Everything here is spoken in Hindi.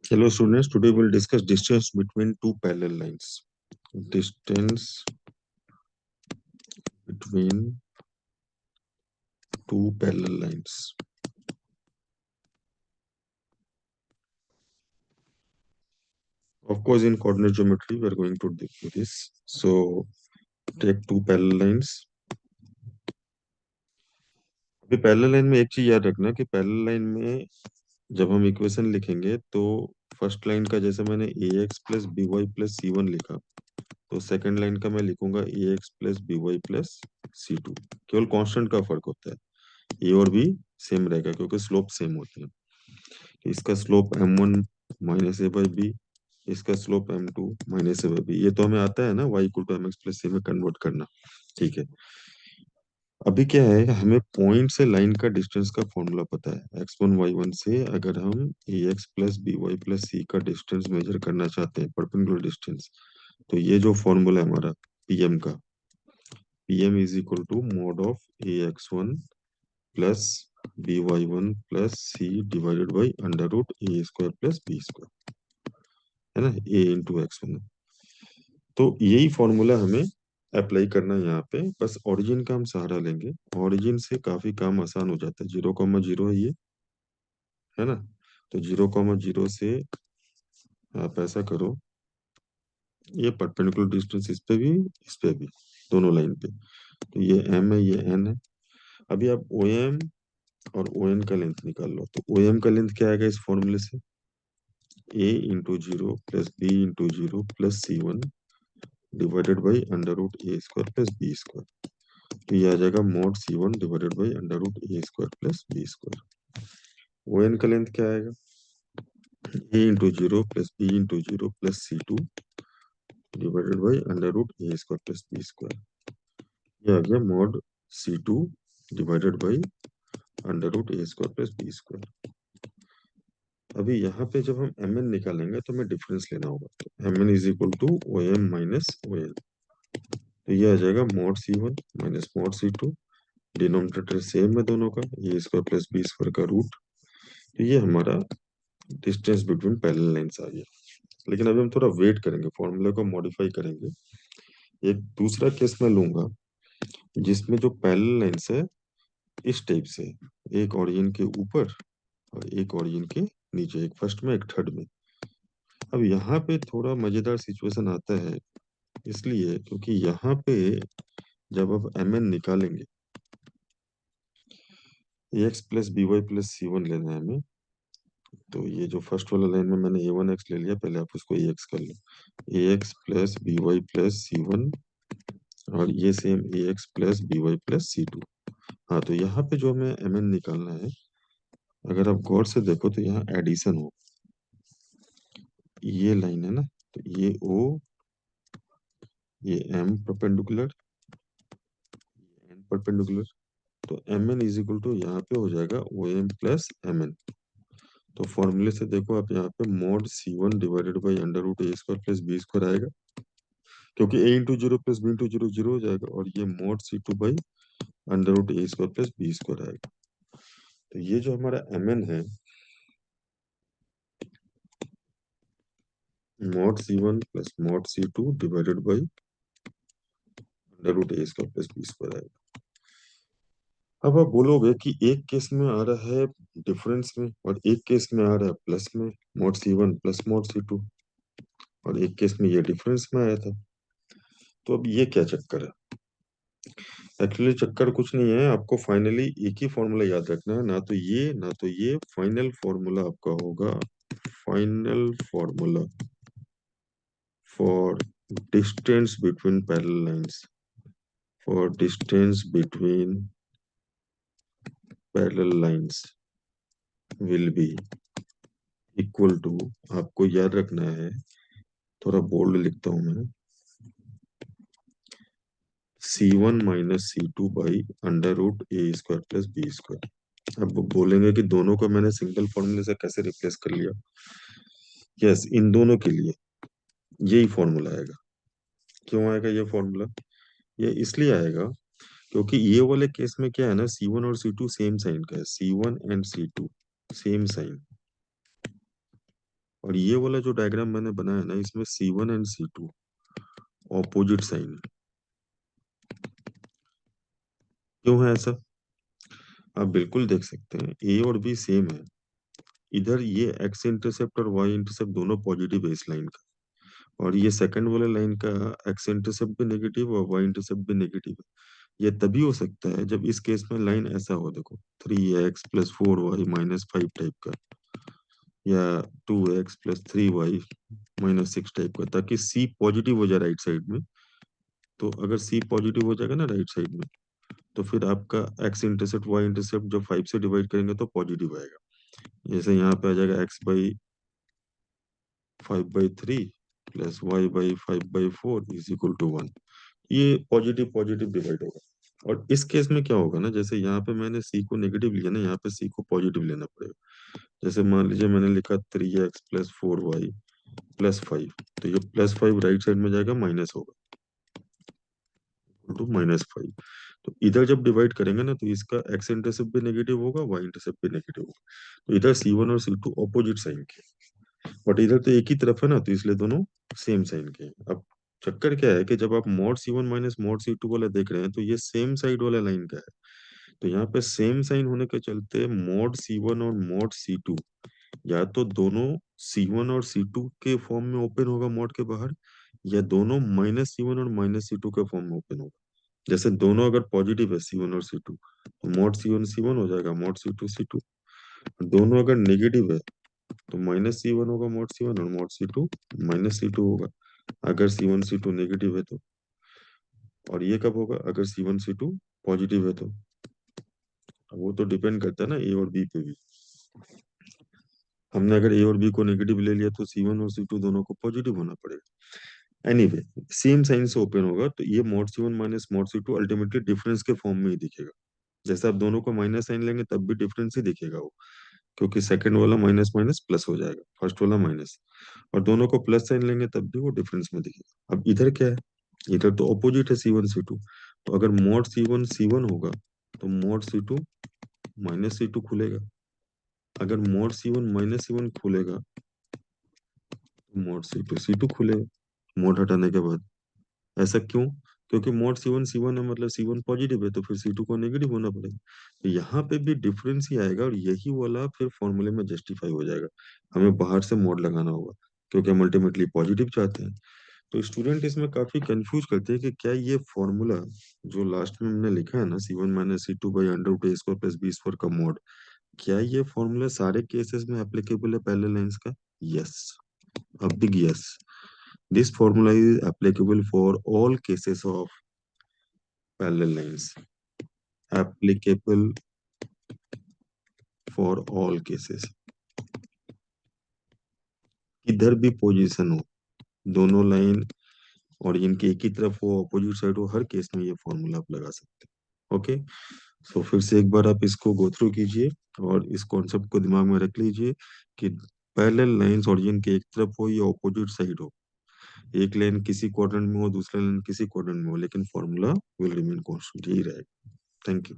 Hello students, today we'll discuss distance between two parallel lines. Distance between two parallel lines. Of course, in coordinate geometry, we are going to do this. So, take two parallel lines. अभी पैरेलल लाइन में एक चीज याद रखना कि पैरेलल लाइन में जब हम इक्वेशन लिखेंगे तो फर्स्ट लाइन का जैसे मैंने a x plus b y plus c one लिखा, तो सेकंड लाइन का मैं लिखूंगा a x plus b y plus c two. केवल कांस्टेंट का फर्क होता है, ए और बी सेम रहेगा क्योंकि स्लोप सेम होते हैं। इसका slope m one minus a by b, इसका slope m two minus a by b. ये तो हमें आता है ना, y equal to m x plus c में कन्वर्ट करना। ठीक है, अभी क्या है, हमें पॉइंट से लाइन का डिस्टेंस का फॉर्मूला पता है। एक्स वन वाई वन से अगर हम a x plus b y plus c का डिस्टेंस मेजर करना चाहते हैं, परपेंडिकुलर डिस्टेंस, तो ये जो फॉर्मूला है हमारा पीएम का, PM is equal to mod of a x one plus b y one plus c divided by under root A square plus B square, है ना, ए इंटू एक्स वन। तो यही फॉर्मूला हमें अप्लाई करना है यहाँ पे। बस ओरिजिन का हम सहारा लेंगे, ओरिजिन से काफी काम आसान हो जाता है। 0,0 है ये, है ना। तो 0,0 से आप ऐसा करो, ये परपेंडिकुलर डिस्टेंस इस पे भी, इस पे भी, दोनों लाइन पे। तो ये एम है, ये एन है। अभी आप ओ एम और ओ एन का लेंथ निकाल लो। तो ओ एम का लेंथ क्या आएगा इस फॉर्मूले से, a into zero plus b into zero plus c one divided by under root A square plus B square. तो ये आ जाएगा mod c one divided by under root A square plus B square. O N का लेंथ क्या आएगा, a into zero plus b into zero plus c two divided by under root A square plus B square. ये आ गया mod c two divided by under root A square plus B square. अभी यहाँ पे जब हम एम एन निकालेंगे तो हमें डिफरेंस लेना होगा। तो M N is equal to O M minus O N. तो ये आ जाएगा mod c one minus mod c two, denominator same है दोनों का, a square plus B square का रूट। तो ये हमारा डिस्टेंस बिटवीन पैरेलल लाइंस आ गया। लेकिन अभी हम थोड़ा वेट करेंगे, फॉर्मूले को मॉडिफाई करेंगे। एक दूसरा केस मैं लूंगा जिसमें जो पैरेलल लाइंस है इस टाइप से, एक ओरिजिन के ऊपर और एक ओरिजिन के नीचे, एक फर्स्ट में एक थर्ड में। अब यहाँ पे थोड़ा मजेदार सिचुएशन आता है, इसलिए क्योंकि यहाँ पे जब आप एम एन निकालेंगे, a x plus b y plus c one लेना है हमें। तो ये जो फर्स्ट वाला लाइन में मैंने ए वन एक्स ले लिया, पहले आप उसको ए एक्स कर लो, a x plus b y plus c one, और ये same a x plus b y plus c two. हाँ, तो यहाँ पे जो हमें एम एन निकालना है, अगर आप गौर से देखो तो यहाँ एडिशन हो, ये लाइन है ना, तो ये ओ, ये एम परपेंडिकुलर, एन परपेंडिकुलर। तो M N is equal to यहाँ पे हो जाएगा O M plus M N. तो फॉर्मूले से देखो आप, यहाँ पे mod c one divided by under root A square plus B square आएगा, क्योंकि a into zero plus b into zero zero हो जाएगा, और ये mod c two by under root A square plus B square आएगा। तो ये जो हमारा एम एन है, mod c one plus mod c two divided by under root A square plus B square आएगा। अब आप बोलोगे कि एक केस में आ रहा है डिफरेंस में और एक केस में आ रहा है प्लस में, mod c one plus mod c two, और एक केस में ये डिफरेंस में आया था। तो अब ये क्या चक्कर है, एक्चुअली चक्कर कुछ नहीं है। आपको फाइनली एक ही फॉर्मूला याद रखना है, ना तो ये ना तो ये। फाइनल फॉर्मूला आपका होगा, final formula for distance between parallel lines, for distance between parallel lines will be equal to, आपको याद रखना है, थोड़ा बोल्ड लिखता हूं मैं, C one minus C two by under root A square plus B square. अब वो बोलेंगे कि दोनों को मैंने सिंगल फॉर्मूले से कैसे रिप्लेस कर लिया। यस, इन दोनों के लिए यही फॉर्मूला आएगा। क्यों आएगा ये फॉर्मूला, ये इसलिए आएगा क्योंकि ये वाले केस में क्या है ना, सी वन और सी टू सेम साइन का है, C one and C two same sign. और ये वाला जो डायग्राम मैंने बनाया ना, इसमें C1 and C2 opposite sign है। क्यों है ऐसा? आप बिल्कुल देख सकते हैं, ए और बी सेम है। इधर ये एक्स इंटरसेप्ट और वाई इंटरसेप्ट दोनों पॉजिटिव है इस लाइन का, और ये सेकंड वाले लाइन का एक्स इंटरसेप्ट भी नेगेटिव और वाई इंटरसेप्ट भी नेगेटिव है। ये तभी हो सकता है जब इस केस में लाइन ऐसा हो, देखो 3x + 4y - 5 टाइप का, या 2x + 3y - 6 टाइप का, ताकि सी पॉजिटिव हो जाए राइट साइड में। तो अगर सी पॉजिटिव हो जाएगा ना राइट साइड में, तो फिर आपका एक्स इंटरसेप्ट वाई इंटरसेप्ट जब 5 से डिवाइड करेंगे तो पॉजिटिव आएगा। जैसे यहाँ पे आ जाएगा x/5/3 + y/5/4 = 1। ये पॉजिटिव पॉजिटिव डिवाइड होगा। और इस केस में क्या होगा ना, जैसे यहाँ पे मैंने सी को नेगेटिव लिया ना, यहाँ पे सी को पॉजिटिव लेना पड़ेगा। जैसे मान लीजिए मैंने लिखा 3x + 4y + 5, तो ये +5 राइट साइड में जाएगा, माइनस होगा, तो -5। तो इधर जब डिवाइड करेंगे ना, तो इसका एक्स इंटरसेप्ट भी नेगेटिव होगा, वाई इंटरसेप्ट भी नेगेटिव होगा। तो इधर C1 और C2 ऑपोजिट साइन के, बट इधर तो एक ही तरफ है ना, तो इसलिए दोनों सेम साइन के हैं। अब चक्कर क्या है कि जब आप mod C1 minus mod C2 वाला देख रहे हैं, तो ये सेम साइड वाला लाइन का है। तो यहाँ पे सेम साइन होने के चलते मॉड C1 और मॉड C2, या तो दोनों C1 और C2 के फॉर्म में ओपन होगा मॉड के बाहर, या दोनों -C1 और -C2 के फॉर्म में ओपन होगा। जैसे दोनों अगर पॉजिटिव है C1 और C2, तो मॉड C1 C1 हो जाएगा, मॉड C2 C2। दोनों अगर नेगेटिव है, तो -C1 होगा मॉड C1, और मॉड C2 -C2 होगा, अगर C1 C2 नेगेटिव है तो। और ये कब होगा? अगर C1 C2 पॉजिटिव है तो। अब वो तो डिपेंड करता है ना ए और बी पे भी। हमने अगर ए और बी को नेगेटिव ले लिया, तो C1 और C2 दोनों को पॉजिटिव होना पड़ेगा। एनीवे, सेम साइन से ओपन होगा, तो ये mod C1 minus mod C2 ultimately difference के फॉर्म में ही दिखेगा। जैसे आप दोनों को माइनस साइन लेंगे, तब भी डिफरेंस ही दिखेगा वो, क्योंकि सेकंड वाला माइनस माइनस प्लस हो जाएगा, फर्स्ट वाला माइनस। और दोनों को प्लस साइन लेंगे, तब भी वो डिफरेंस में दिखेगा। अब इधर क्या है? इधर तो ऑपोजिट है C1 C2। तो अगर मॉड C1 C1 होगा, तो मॉड C2 -C2 खुलेगा। अगर मॉड C1 -C1 खुलेगा, तो मॉड C2 C2 खुलेगा मॉड हटाने के बाद। ऐसा क्यों? क्योंकि मॉड C1 C1 है, मतलब C1 पॉजिटिव है, तो फिर C2 को नेगेटिव होना पड़ेगा। तो यहाँ पे भी डिफरेंस ही आएगा, और यही वाला फिर फॉर्मूले में जस्टिफाई हो जाएगा। हमें बाहर से मॉड लगाना होगा, क्योंकि हम अल्टीमेटली पॉजिटिव चाहते हैं। तो स्टूडेंट इसमें काफी कंफ्यूज करते हैं कि क्या ये फॉर्मूला जो लास्ट में हमने लिखा है ना, C1 - C2/√a² + b² का मॉड, क्या ये फॉर्मूला सारे केसेस में एप्लीकेबल है पैरेलल लाइंस का? Yes, a big yes. This formula is applicable for all cases of parallel lines. Applicable for all cases. किधर भी पोजीशन हो, दोनों लाइन और इनके एक ही तरफ हो, अपोजिट साइड हो, हर केस में ये फॉर्मूला आप लगा सकते हैं। ओके, सो फिर से एक बार आप इसको गो थ्रू कीजिए, और इस कॉन्सेप्ट को दिमाग में रख लीजिए कि पैरेलल लाइंस ओरिजिन के एक तरफ हो या ऑपोजिट साइड हो, एक लाइन किसी क्वाड्रेंट में हो, दूसरा लाइन किसी क्वाड्रेंट में हो, लेकिन फॉर्मूला विल रिमेन कांस्टेंट, यही रहेगा। Thank you.